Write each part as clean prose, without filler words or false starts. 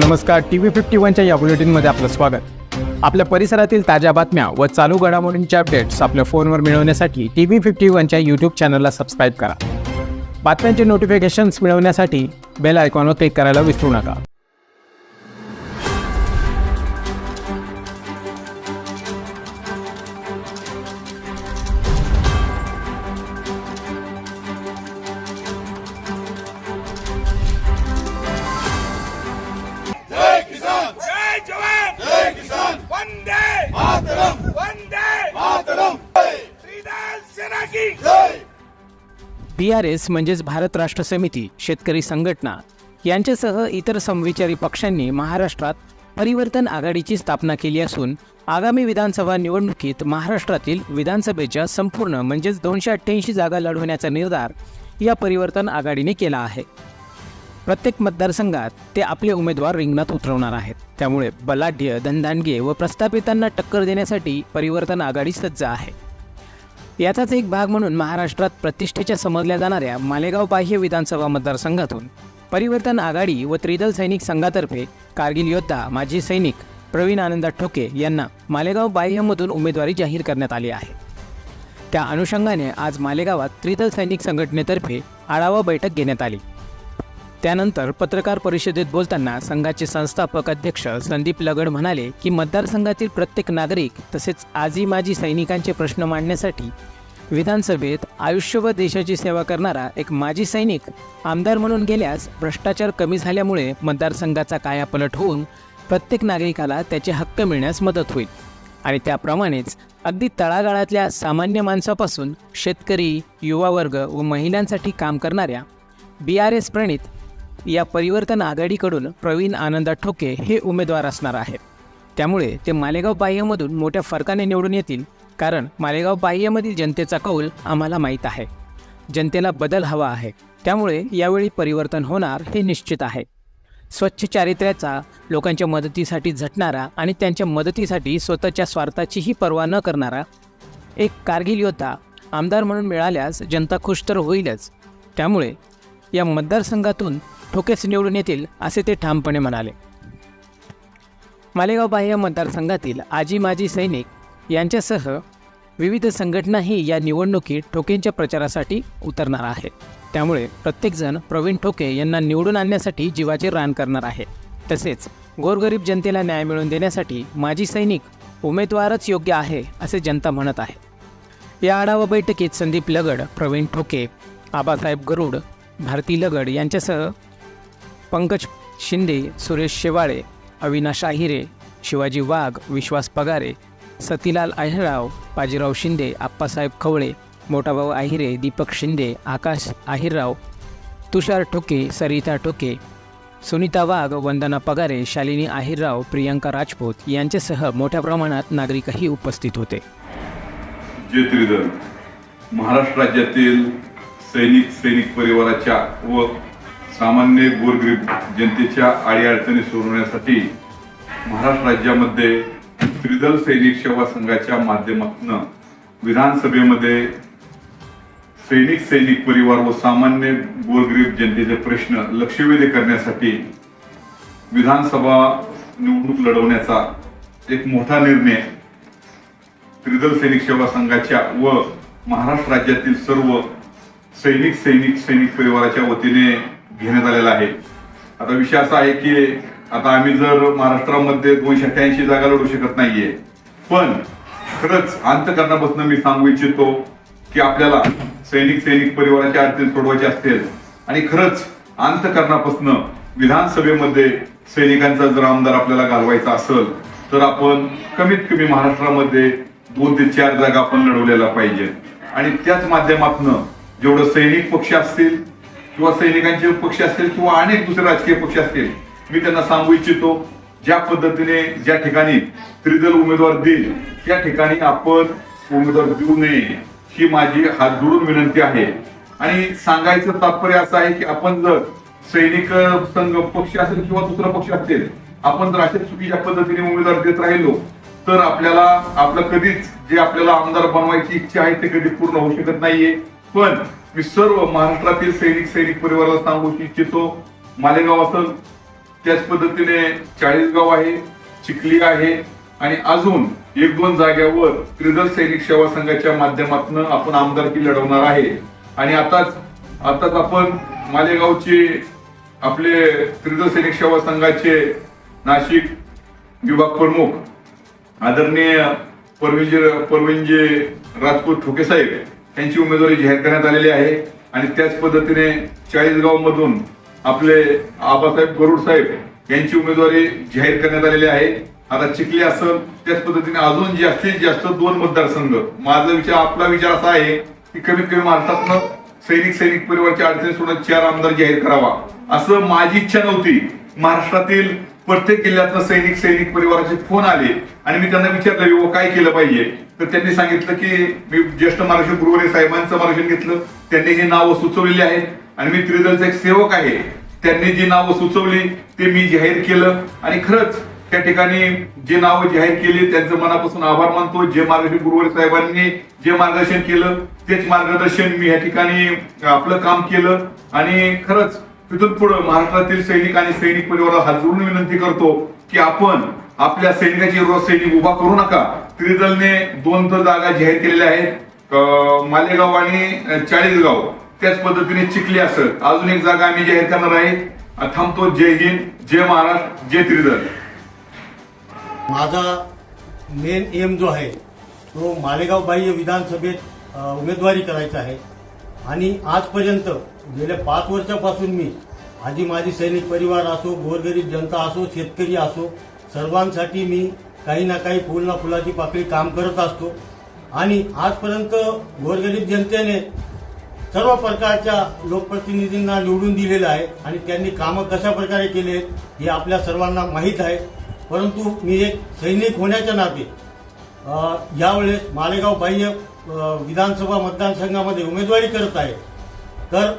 नमस्कार, TV51च्या या बुलेटिनमध्ये आपलं स्वागत. आपल्या परिसरातील ताज्या बातम्या व चालू घडामोडींचे अपडेट्स आपल्या फोनवर मिळवण्यासाठी TV51च्या यूट्यूब चॅनलला सबस्क्राईब करा. बातम्यांचे नोटिफिकेशन्स मिळवण्यासाठी बेल आयकॉनवर क्लिक करायला विसरू नका. BRS म्हणजेच भारत राष्ट्र समिती, शेतकरी संघटना यांच्यासह इतर समविचारी पक्षांनी महाराष्ट्रात परिवर्तन आघाडीची स्थापना केली असून आगामी विधानसभा निवडणुकीत महाराष्ट्रातील विधानसभेच्या संपूर्ण म्हणजेच 288 जागा लढवण्याचा निर्धार या परिवर्तन आघाडीने केला आहे. प्रत्येक मतदारसंघात ते आपले उमेदवार रिंगणात उतरवणार आहेत. त्यामुळे बलाढ्य, धनदांडगे व प्रस्थापितांना टक्कर देण्यासाठी परिवर्तन आघाडी सज्ज आहे. याचाच एक भाग म्हणून महाराष्ट्रात प्रतिष्ठेच्या समजल्या जाणाऱ्या मालेगाव बाह्य विधानसभा मतदारसंघातून परिवर्तन आघाडी व त्रिदल सैनिक संघातर्फे कारगिल योद्धा माजी सैनिक प्रवीण आनंद ठोके यांना मालेगाव बाह्यमधून उमेदवारी जाहीर करण्यात आली आहे. त्या अनुषंगाने आज मालेगावात त्रिदल सैनिक संघटनेतर्फे आढावा बैठक घेण्यात आली. त्यानंतर पत्रकार परिषदेत बोलताना संघाचे संस्थापक अध्यक्ष संदीप लगड म्हणाले की मतदारसंघातील प्रत्येक नागरिक तसेच आजी माजी सैनिकांचे प्रश्न मांडण्यासाठी विधानसभेत आयुष्यभर देशाची सेवा करणारा एक माजी सैनिक आमदार म्हणून गेल्यास भ्रष्टाचार कमी झाल्यामुळे मतदारसंघाचा कायापालट होऊन प्रत्येक नागरिकाला त्याचे हक्क मिळण्यास मदत होईल. आणि त्याप्रमाणेच अगदी तळागाळातल्या सामान्य माणसापासून शेतकरी, युवा वर्ग व महिलांसाठी काम करणाऱ्या BRS प्रणित या परिवर्तन आघाडीकडून प्रवीण आनंद ठोके हे उमेदवार असणार आहेत. त्यामुळे ते मालेगाव बाह्यमधून मोठ्या फरकाने निवडून येतील. कारण मालेगाव बाह्यमधील जनतेचा कौल आम्हाला माहीत आहे. जनतेला बदल हवा आहे. त्यामुळे यावेळी परिवर्तन होणार हे निश्चित आहे. स्वच्छ चारित्र्याचा, लोकांच्या मदतीसाठी झटणारा आणि त्यांच्या मदतीसाठी स्वतःच्या स्वार्थाचीही पर्वा न करणारा एक कारगिल योद्धा आमदार म्हणून मिळाल्यास जनता खुश तर होईलच. त्यामुळे या मतदारसंघातून ठोकेच निवडून येतील असे ते ठामपणे म्हणाले. मालेगाव बाह्य मतदारसंघातील आजी माजी सैनिक यांच्यासह विविध संघटनाही या निवडणुकीत ठोकेंच्या प्रचारासाठी उतरणार आहेत. त्यामुळे प्रत्येकजण प्रवीण ठोके यांना निवडून आणण्यासाठी जीवाचे रान करणार आहे. तसेच गोरगरीब जनतेला न्याय मिळवून देण्यासाठी माजी सैनिक उमेदवारच योग्य आहे असे जनता म्हणत आहे. या आढावा बैठकीत संदीप लगड, प्रवीण ठोके, आबासाहेब गरुड, भारती लगड यांच्यासह पंकज शिंदे, सुरेश शेवाळे, अविनाश आहिरे, शिवाजी वाघ, विश्वास पगारे, सतीलाल अहिरराव, बाजीराव शिंदे, आप्पासाहेब खवळे, मोठाभाऊ आहिरे, दीपक शिंदे, आकाश आहिरराव, तुषार ठोके, सरिता ठोके, सुनीता वाघ, वंदना पगारे, शालिनी आहिरराव, प्रियंका राजपूत यांच्यासह मोठ्या प्रमाणात नागरिकही उपस्थित होते. जे त्रिदल महाराष्ट्र राज्यातील सैनिक परिवाराच्या व सामान्य गोरगरीब जनतेच्या अडीअडचणी सोडवण्यासाठी महाराष्ट्र राज्यामध्ये त्रिदल सैनिक सेवा संघाच्या माध्यमातून विधानसभेमध्ये सैनिक परिवार व सामान्य गोरगरीब जनतेचे प्रश्न लक्षवेधी करण्यासाठी विधानसभा निवडणूक लढवण्याचा एक मोठा निर्णय त्रिदल सैनिक सेवा संघाच्या व महाराष्ट्र राज्यातील सर्व सैनिक परिवाराच्या वतीने घेण्यात आलेला आहे. आता विषय असा आहे की आता आम्ही जर महाराष्ट्रामध्ये 288 जागा लढू शकत नाहीये, पण खरंच अंतःकरणापासून मी सांगू इच्छितो की आपल्याला सैनिक परिवाराच्या अडचणी सोडवायचे असतील आणि खरंच अंतःकरणापासून विधानसभेमध्ये सैनिकांचा जर आमदार आपल्याला घालवायचा असेल तर आपण कमीत कमी महाराष्ट्रामध्ये 2 ते 4 जागा आपण लढवलेला पाहिजे. आणि त्याच माध्यमातून जेवढं सैनिक पक्ष असतील किंवा सैनिकांचे पक्ष असतील किंवा अनेक दुसरे राजकीय पक्ष असतील, मी त्यांना सांगू इच्छितो ज्या पद्धतीने ज्या ठिकाणी त्रिदल उमेदवार देईल त्या ठिकाणी आपण उमेदवार देऊ नये ही माझी हात जोडून विनंती आहे. आणि सांगायचं तात्पर्य असं आहे की आपण जर सैनिक संघ पक्ष असेल किंवा दुसरा पक्ष असेल, आपण जर अशा चुकीच्या पद्धतीने उमेदवार देत राहिलो तर आपल्याला आपलं कधीच जे आपल्याला आमदार बनवायची इच्छा आहे ते कधी पूर्ण होऊ शकत नाहीये. पण मी सर्व महाराष्ट्रातील सैनिक परिवाराला सांगू इच्छितो, मालेगाव असेल त्याच पद्धतीने चाळीसगाव आहे, चिखली आहे आणि अजून 1-2 जाग्यावर त्रिदल सैनिक सेवा संघाच्या माध्यमातून आपण आमदारकी लढवणार आहे. आणि आताच आपण मालेगावचे आपले त्रिदल सैनिक सेवा संघाचे नाशिक विभाग प्रमुख आदरणीय परविनजी राजपूत ठोके साहेब यांची उमेदवारी जाहीर करण्यात आलेली आहे. आणि त्याच पद्धतीने चाळीसगाव मधून आपले आबासाहेब गरुड साहेब यांची उमेदवारी जाहीर करण्यात आलेली आहे. आता चिखली असेल त्याच पद्धतीने अजून जास्तीत जास्त 2 मतदारसंघ. आपला विचार असा आहे की कमीत कमी महाराष्ट्रातनं सैनिक परिवारच्या अडचणी सोडून 4 आमदार जाहीर करावा, असं माझी इच्छा नव्हती. महाराष्ट्रातील प्रत्येक जिल्ह्यातनं सैनिक परिवाराचे फोन आले आणि मी त्यांना विचारलं काय केलं पाहिजे. तर त्यांनी सांगितलं की मी ज्येष्ठ मार्गदर्शक गुरुवारी साहेबांचं मार्गदर्शन घेतलं, त्यांनी ही नावं सुचवलेली आहेत आणि मी त्रिदलचा एक सेवक आहे. त्यांनी जी नावं सुचवली ते मी जाहीर केलं आणि खरंच त्या ठिकाणी जे नावं जाहीर केली त्यांचं मनापासून आभार मानतो. जे मार्गदर्शक गुरुवारी साहेबांनी जे मार्गदर्शन केलं तेच मार्गदर्शन मी या ठिकाणी आपलं काम केलं. आणि खरंच तिथून पुढे महाराष्ट्रातील सैनिक आणि सैनिक परिवाराला हात जोडून विनंती करतो की आपण आपल्या सैनिकाची रोज सैनिक उभा करू नका. त्रिदलने 2 जागा जाहीर केलेल्या आहेत, मालेगाव आणि चाळीसगाव. त्याच पद्धतीने चिखली असेल अजून एक जागा आम्ही जाहीर करणार आहे. थांबतो. जय हिंद, जय महाराष्ट्र, जय त्रिदल. माझा मेन एम जो आहे तो मालेगाव बाह्य विधानसभेत उमेदवारी करायचा आहे. आणि आजपर्यंत गेल्या 5 वर्षापासून मी माझी सैनिक परिवार असो, गोरगरीब जनता असो, शेतकरी असो, सर्वांसाठी मी काही ना काही फुल ना फुलाची पाकळी काम करत असतो. आणि आजपर्यंत गोरगरीब जनतेने सर्व प्रकारच्या लोकप्रतिनिधींना निवडून दिलेलं आहे आणि त्यांनी कामं कशा प्रकारे केले हे आपल्या सर्वांना माहीत आहे. परंतु मी एक सैनिक होण्याच्या नाते यावेळेस मालेगाव बाह्य विधानसभा मतदारसंघामध्ये उमेदवारी करत आहे. तर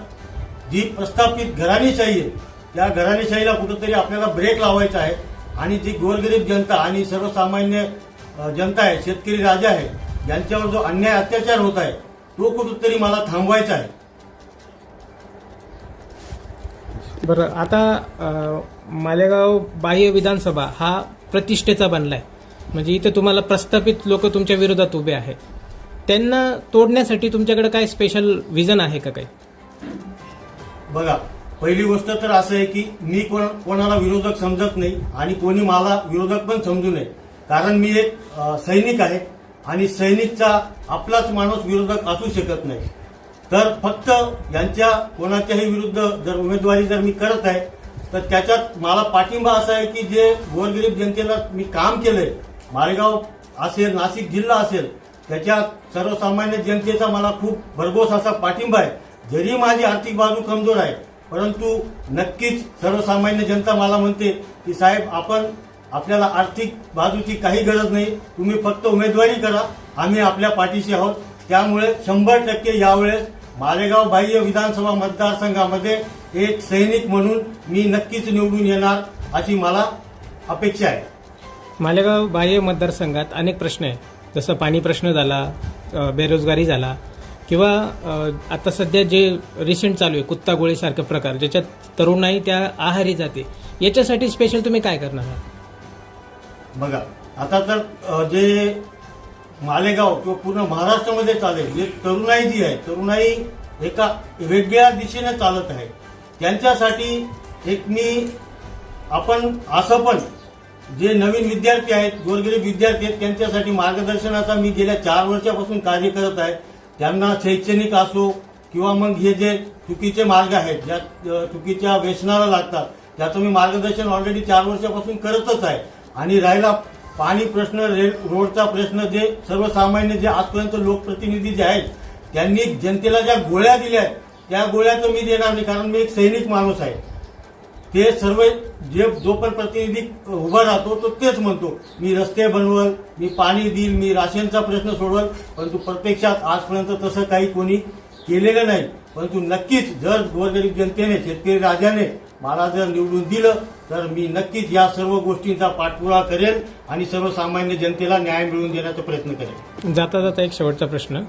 जी प्रस्थापित घराणेशाही आहे त्या घराणेशाहीला कुठंतरी आपल्याला ब्रेक लावायचा आहे. आणि जी गोरगरीब जनता आणि सर्वसामान्य जनता आहे, शेतकरी राजा आहे, यांच्यावर जो अन्याय अत्याचार होत आहे तो कुठंतरी मला थांबवायचा आहे. बरं, आता मालेगाव बाह्य विधानसभा हा प्रतिष्ठेचा बनलाय, म्हणजे इथे तुम्हाला प्रस्थापित लोक तुमच्या विरोधात उभे आहेत. त्यांना तोडण्यासाठी तुमच्याकडे काय स्पेशल विजन आहे का काही? बघा, पहिली गोष्ट तर असं आहे की मी कोणाला विरोधक समजत नाही आणि कोणी मला विरोधक पण समजू नये. कारण मी एक सैनिक आहे आणि सैनिकचा आपलाच माणूस विरोधक असू शकत नाही. तर फक्त यांच्या कोणाच्याही विरुद्ध जर उमेदवारी जर मी करत आहे तर त्याच्यात मला पाठिंबा असा आहे की जे गोरगरीब जनतेला मी काम केलंय, मालेगाव असेल, नाशिक जिल्हा असेल, त्याच्यात सर्वसामान्य जनतेचा मला खूप भरघोस असा पाठिंबा आहे. जरी माझी आर्थिक बाजू कमजोर आहे परंतु नक्कीच सर्वसामान्य जनता मला म्हणते की साहेब आपल्याला आर्थिक बाजूची काही गरज नाही, तुम्ही फक्त उमेदवारी करा, आम्ही आपल्या पाठीशी आहोत. त्यामुळे 100% यावेळेस मालेगाव बाह्य विधानसभा मतदारसंघामध्ये एक सैनिक म्हणून मी नक्कीच निवडून येणार अशी मला अपेक्षा आहे. मालेगाव बाह्य मतदारसंघात अनेक प्रश्न आहेत, जसं पाणी प्रश्न झाला, बेरोजगारी झाला, किंवा आता सध्या जे रिसेंट चालू आहे कुत्ता गोळीसारखं प्रकार, ज्याच्यात तरुणाई त्या आहारी जाते, याच्यासाठी स्पेशल तुम्ही काय करणार आहात? बघा, आता तर जे मालेगाव किंवा पूर्ण महाराष्ट्रामध्ये चालेल, जे तरुणाई जी आहे, तरुणाई एका वेगळ्या दिशेने चालत आहे, त्यांच्यासाठी आपण असं पण जे नवीन विद्यार्थी आहेत, गोरगरीब विद्यार्थी आहेत, त्यांच्यासाठी मार्गदर्शनाचा मी गेल्या 4 वर्षापासून कार्य करत आहे. त्यांना शैक्षणिक असो किंवा मग हे जे चुकीचे मार्ग आहेत, ज्या चुकीच्या व्यसनाला लागतात, त्याचं मी मार्गदर्शन ऑलरेडी 4 वर्षापासून करतच आहे. आणि राहिला पाणी प्रश्न, रोडचा प्रश्न, जे सर्वसामान्य जे आजपर्यंत लोकप्रतिनिधी जे आहेत त्यांनी जनतेला ज्या गोळ्या दिल्या आहेत त्या गोळ्या तर मी देणार नाही, कारण मी एक सैनिक माणूस आहे. ते सर्व जो पण प्रतिनिधी उभा राहतो तो तेच म्हणतो मी रस्ते बनवल, मी पाणी देईल, मी राशनचा प्रश्न सोडवल, परंतु प्रत्यक्षात आजपर्यंत तसं काही कोणी केलेलं नाही. परंतु नक्कीच जर गोरगरीब जनतेने, शेतकरी राजाने मला जर निवडून दिलं तर मी नक्कीच या सर्व गोष्टींचा पाठपुरावा करेल आणि सर्वसामान्य जनतेला न्याय मिळवून देण्याचा प्रयत्न करेल. जाता जाता एक शेवटचा प्रश्न,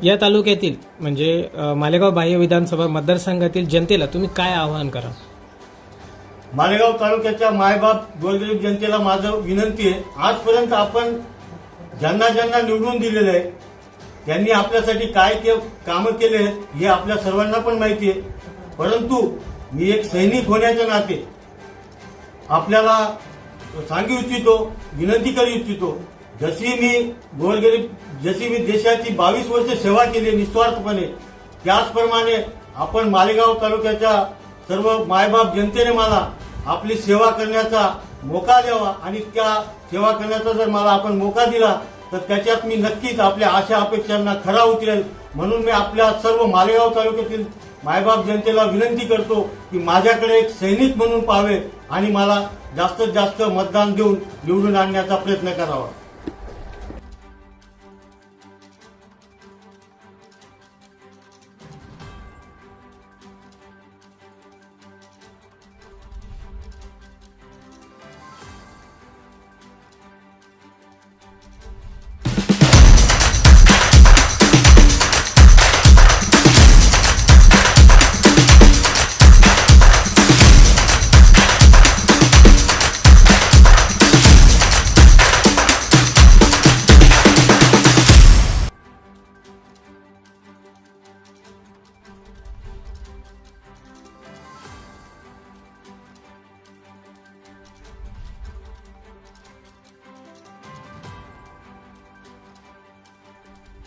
या तालुक्यातील म्हणजे मालेगाव बाह्य विधानसभा मतदारसंघातील जनतेला तुम्ही काय आवाहन करा? मालेगाव तालुक्याच्या मायबाप गोरगरीब जनतेला माझं विनंती आहे, आजपर्यंत आपण ज्यांना ज्यांना निवडून दिलेलं आहे त्यांनी आपल्यासाठी काय कामं केले आहेत हे आपल्या सर्वांना पण माहिती आहे. परंतु मी एक सैनिक होण्याच्या नाते आपल्याला सांगू इच्छितो, विनंती करू इच्छितो, जशी मी देशाची 22 वर्ष सेवा केली निस्वार्थपणे, त्याचप्रमाणे आपण मालेगाव तालुक्याच्या सर्व मायबाप जनतेने मला आपली सेवा करण्याचा मोका द्यावा आणि त्या सेवा करण्याचा जर मला आपण मोका दिला तर त्याच्यात मी नक्कीच आपल्या आशा अपेक्षांना खरा उतरेल. म्हणून मी आपल्या सर्व मालेगाव तालुक्यातील मायबाप जनतेला विनंती करतो की माझ्याकडे एक सैनिक म्हणून पाहावे आणि मला जास्तीत जास्त मतदान देऊन निवडून आणण्याचा प्रयत्न करावा.